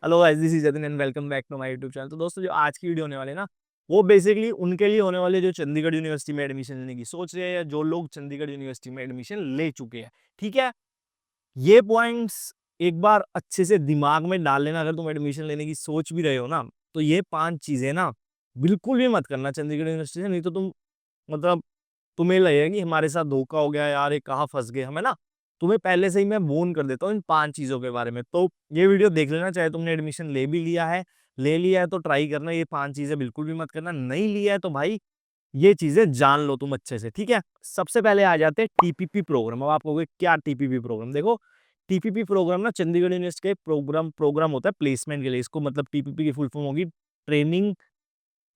Hello guys, this is Jatin and welcome back to my YouTube channel. तो दोस्तों, जो आज की वीडियो होने वाले ना, वो बेसिकली उनके लिए होने वाले जो चंडीगढ़ यूनिवर्सिटी में एडमिशन लेने की सोच रहे हैं या जो लोग चंडीगढ़ यूनिवर्सिटी में एडमिशन ले चुके हैं। ठीक है, ये पॉइंट्स एक बार अच्छे से दिमाग में डाल लेना। अगर तुम एडमिशन लेने की सोच भी रहे हो ना, तो ये 5 चीजें ना बिल्कुल भी मत करना चंडीगढ़ यूनिवर्सिटी से, नहीं तो तुम मतलब तुम्हें लगेगा कि हमारे साथ धोखा हो गया यार, ये कहाँ फंस गए हमें ना। तुम्हें पहले से ही मैं वॉर्न कर देता हूँ इन 5 चीजों के बारे में। तो ये वीडियो देख लेना, चाहे तुमने एडमिशन ले लिया है तो ट्राई करना, ये 5 चीजें बिल्कुल भी मत करना। नहीं लिया है तो भाई ये चीजें जान लो तुम अच्छे से। ठीक है, सबसे पहले आ जाते हैं टीपीपी प्रोग्राम। अब आप कहोगे क्या टीपीपी प्रोग्राम? देखो, टीपीपी प्रोग्राम ना चंडीगढ़ यूनिवर्सिटी का प्रोग्राम होता है प्लेसमेंट के लिए। इसको मतलब टीपीपी की फुल फॉर्म होगी training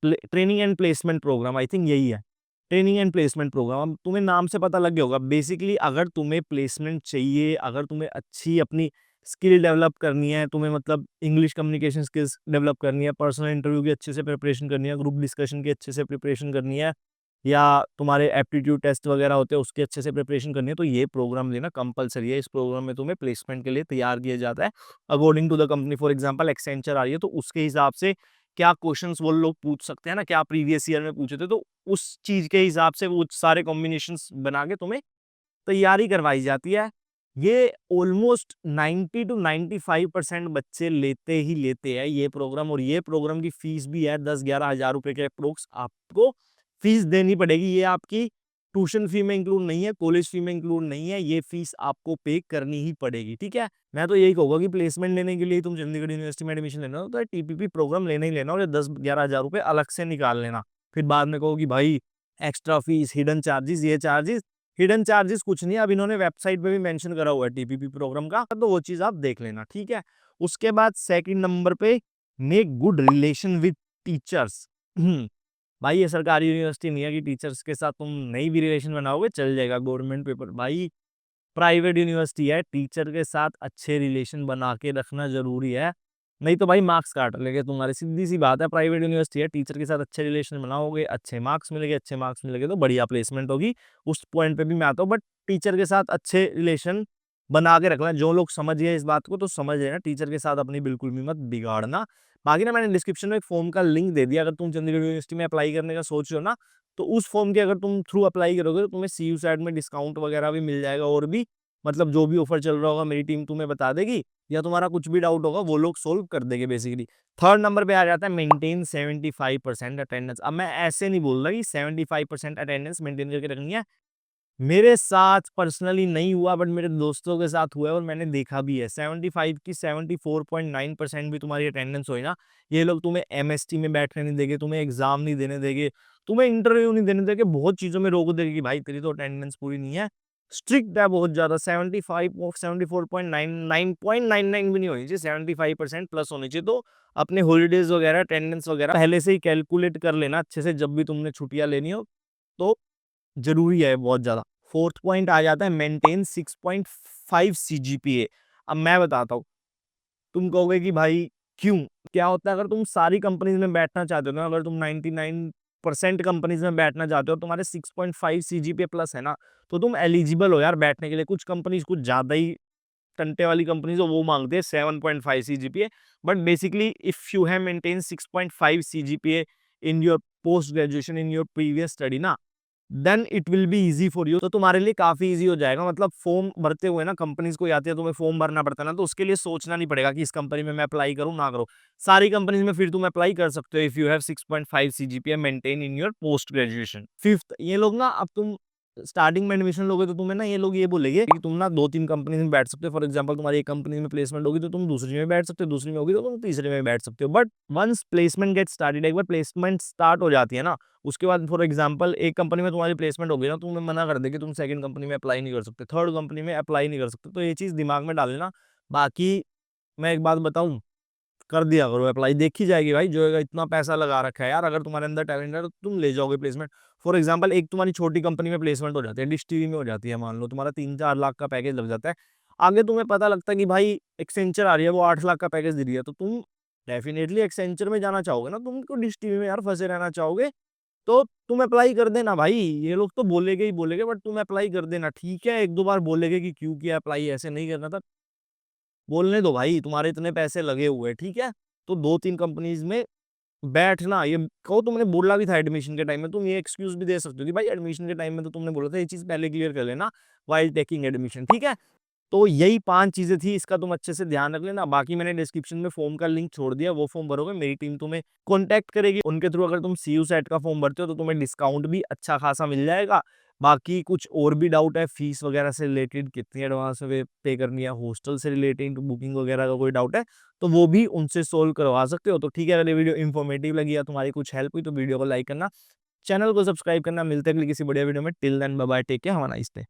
training and placement program, I think यही है, ट्रेनिंग एंड प्लेसमेंट प्रोग्राम। अब तुम्हें नाम से पता लग गया होगा, बेसिकली अगर तुम्हें प्लेसमेंट चाहिए, अगर तुम्हें अच्छी अपनी स्किल डेवलप करनी है, तुम्हें मतलब इंग्लिश कम्युनिकेशन स्किल्स डेवलप करनी है, पर्सनल इंटरव्यू की अच्छे से प्रिपरेशन करनी है, ग्रुप डिस्कशन की अच्छे से प्रिपरेशन करनी है, या तुम्हारे एप्टीट्यूड टेस्ट वगैरह होते हैं उसके अच्छे से प्रिपरेशन करनी है, तो ये प्रोग्राम लेना कंपलसरी है। इस प्रोग्राम में तुम्हें प्लेसमेंट के लिए तैयार किया जाता है according to the company. For example Accenture आ रही है तो उसके हिसाब से क्या क्वेश्चंस वो लोग पूछ सकते हैं ना, क्या प्रीवियस ईयर में पूछे थे, तो उस चीज के हिसाब से वो सारे कॉम्बिनेशंस बना के तुम्हें तैयारी करवाई जाती है। ये ऑलमोस्ट 90 टू 95% बच्चे लेते ही लेते हैं ये प्रोग्राम। और ये प्रोग्राम की फीस भी है 10-11 हजार रुपए के अप्रोक्स आपको फीस देनी पड़ेगी। ये आपकी ट्यूशन फी में इंक्लूड नहीं है, कॉलेज फी में इंक्लूड नहीं है, ये फीस आपको पे करनी ही पड़ेगी। ठीक है, मैं तो यही कहूंगा कि प्लेसमेंट लेने के लिए तुम चंडीगढ़ यूनिवर्सिटी में एडमिशन लेना हो तो टीपीपी प्रोग्राम लेना ही लेना, और 10-11 हजार रुपए अलग से निकाल लेना। फिर बाद में कहो कि भाई एक्स्ट्रा फीस, हिडन चार्जेस, ये चार्जेस। हिडन चार्जेस कुछ नहीं, अब इन्होंने वेबसाइट पे भी मेंशन करा हुआ है टीपीपी प्रोग्राम का, तो वो चीज आप देख लेना। ठीक है, उसके बाद सेकंड नंबर पे, make good relation with teachers. भाई ये सरकारी यूनिवर्सिटी नहीं है कि टीचर्स के साथ तुम नहीं भी रिलेशन बनाओगे चल जाएगा, गवर्नमेंट पेपर। भाई प्राइवेट यूनिवर्सिटी है, टीचर के साथ अच्छे रिलेशन बना के रखना जरूरी है, नहीं तो भाई मार्क्स काट लेंगे तुम्हारे। सीधी सी बात है, प्राइवेट यूनिवर्सिटी है, टीचर के साथ अच्छे रिलेशन बनाओगे, अच्छे मार्क्स मिलेंगे तो बढ़िया प्लेसमेंट होगी। उस पॉइंट पे भी मैं आता हूँ, बट टीचर के साथ अच्छे रिलेशन बना के रखना। जो लोग समझ गए इस बात को तो समझ लेना, टीचर के साथ अपनी बिल्कुल भी मत बिगाड़ना। बाकी ना, मैंने डिस्क्रिप्शन में एक फॉर्म का लिंक दे दिया, अगर तुम चंडीगढ़ यूनिवर्सिटी में अप्लाई करने का सोच रहे हो ना, तो उस फॉर्म के अगर तुम थ्रू अप्लाई करोगे तो तुम्हें सीयू साइड में डिस्काउंट वगैरह भी मिल जाएगा, और भी मतलब जो भी ऑफर चल रहा होगा मेरी टीम तुम्हें बता देगी, या तुम्हारा कुछ भी डाउट होगा वो लोग सोल्व कर देंगे बेसिकली। थर्ड नंबर पे आ जाता है मेंटेन 75% अटेंडेंस। अब मैं ऐसे नहीं बोल रहा कि 75% अटेंडेंस मेंटेन करके रखनी है, मेरे साथ पर्सनली नहीं हुआ बट मेरे दोस्तों के साथ हुआ है और मैंने देखा भी है। 75 की 74.9% भी तुम्हारी अटेंडेंस होई ना, ये लोग तुम्हें एमएसटी में बैठने नहीं देंगे, तुम्हें एग्जाम नहीं देने देंगे, तुम्हें इंटरव्यू नहीं देने देंगे, बहुत चीजों में रोक देगी कि भाई तेरी तो अटेंडेंस पूरी नहीं है। स्ट्रिक्ट है बहुत ज्यादा। 75 और 74.99 भी नहीं होनी चाहिए, 75% प्लस होनी चाहिए। तो अपने हॉलीडेज वगैरह, अटेंडेंस वगैरह पहले से ही कैलकुलेट कर लेना अच्छे से, जब भी तुमने छुट्टियां लेनी हो तो जरूरी है बहुत ज्यादा। फोर्थ पॉइंट आ जाता है मेंटेन 6.5 सीजीपीए। अब मैं बताता हूँ, तुम कहोगे कि भाई क्यों, क्या होता है? अगर तुम सारी कंपनीज में बैठना चाहते हो ना, अगर तुम 99% कंपनीज में बैठना चाहते हो, तुम्हारे 6.5 सीजीपीए प्लस है ना, तो तुम एलिजिबल हो यार बैठने के लिए। कुछ कंपनीज कुछ ज्यादा ही टंटे वाली कंपनीज हो, वो मांगते हैं 7.5 CGPA, but basically if you have maintain 6.5 CGPA in your post graduation, in your previous study ना, then it will be easy for you. तो तुम्हारे लिए काफी इजी हो जाएगा। मतलब फॉर्म भरते हुए ना, कंपनीज को आती है, तुम्हें फॉर्म भरना पड़ता है ना, तो उसके लिए सोचना नहीं पड़ेगा कि इस कंपनी में मैं अप्लाई करूं ना करूं। सारी कंपनीज में फिर तुम अप्लाई कर सकते हो if you have 6.5 CGPA maintain in your post graduation. Fifth, ये लोग ना, अब तुम स्टार्टिंग में एडमिशन लोगे तो तुम्हें ना ये लोग ये बोलेंगे कि तुम ना 2-3 कंपनी में बैठ सकते हो। फॉर एग्जांपल, तुम्हारी एक कंपनी में प्लेसमेंट होगी तो तुम दूसरी में बैठ सकते हो, दूसरी में होगी तो तुम तीसरी में बैठ सकते हो। But once placement get started, एक बार प्लेसमेंट स्टार्ट हो जाती है ना, उसके बाद फॉर एग्जांपल एक कंपनी में तुम्हारी प्लेसमेंट होगी ना, तुम्हें मना कर देगी, तुम सेकंड कंपनी में अप्लाई नहीं कर सकते, थर्ड कंपनी में अप्लाई नहीं कर सकते। तो ये चीज दिमाग में डाल लेना। बाकी मैं एक बात बताऊं, कर दिया करो अप्लाई, देखी जाएगी भाई। जो इतना पैसा लगा रखा है यार, अगर तुम्हारे अंदर टैलेंट है तो तुम ले जाओगे प्लेसमेंट। फॉर एग्जांपल, एक तुम्हारी छोटी कंपनी में प्लेसमेंट हो जाती है, डिश टीवी में हो जाती है, मान लो तुम्हारा 3-4 लाख का पैकेज लग जाता है। आगे तुम्हें पता लगता है कि भाई एक्सेंचर आ रही है, वो 8 लाख का पैकेज दे रही है, तो तुम डेफिनेटली एक्सेंचर में जाना चाहोगे ना, तुमको डिश टीवी में यार फंसे रहना चाहोगे, तो तुम अप्लाई कर देना भाई। ये लोग तो बोलेगे ही बोलेगे, बट तुम अप्लाई कर देना। ठीक है, 1-2 बार बोलेगे कि क्यों किया अप्लाई, ऐसे नहीं करना था, बोलने दो भाई, तुम्हारे इतने पैसे लगे हुए हैं, ठीक है। तो 2-3 कंपनीज में बैठना, ये कहो तुमने बोला भी था एडमिशन के टाइम में, तुम ये एक्सक्यूज भी दे सकते हो कि भाई एडमिशन के टाइम में तो तुमने बोला था ये चीज पहले क्लियर कर लेना व्हाइल टेकिंग एडमिशन, ठीक है। तो यही 5 चीजें थी, इसका तुम अच्छे से ध्यान रख लेना। बाकी मैंने डिस्क्रिप्शन में फॉर्म का लिंक छोड़ दिया, वो फॉर्म भरोगे, मेरी टीम तुम्हें कॉन्टैक्ट करेगी। उनके थ्रू अगर तुम सीयू सेट का फॉर्म भरते हो तो तुम्हें डिस्काउंट भी अच्छा खासा मिल जाएगा। बाकी कुछ और भी डाउट है फीस वगैरह से रिलेटेड, कितनी एडवांस में पे करनी है, हॉस्टल से रिलेटेड बुकिंग वगैरह का कोई डाउट है तो वो भी उनसे सोल्व करवा सकते हो। तो ठीक है, अगर ये वीडियो इन्फॉर्मेटिव लगी या तुम्हारी कुछ हेल्प हुई तो वीडियो को लाइक करना, चैनल को सब्सक्राइब करना। मिलते हैं अगली किसी बढ़िया वीडियो में। Till then bye bye, take care, have a nice day.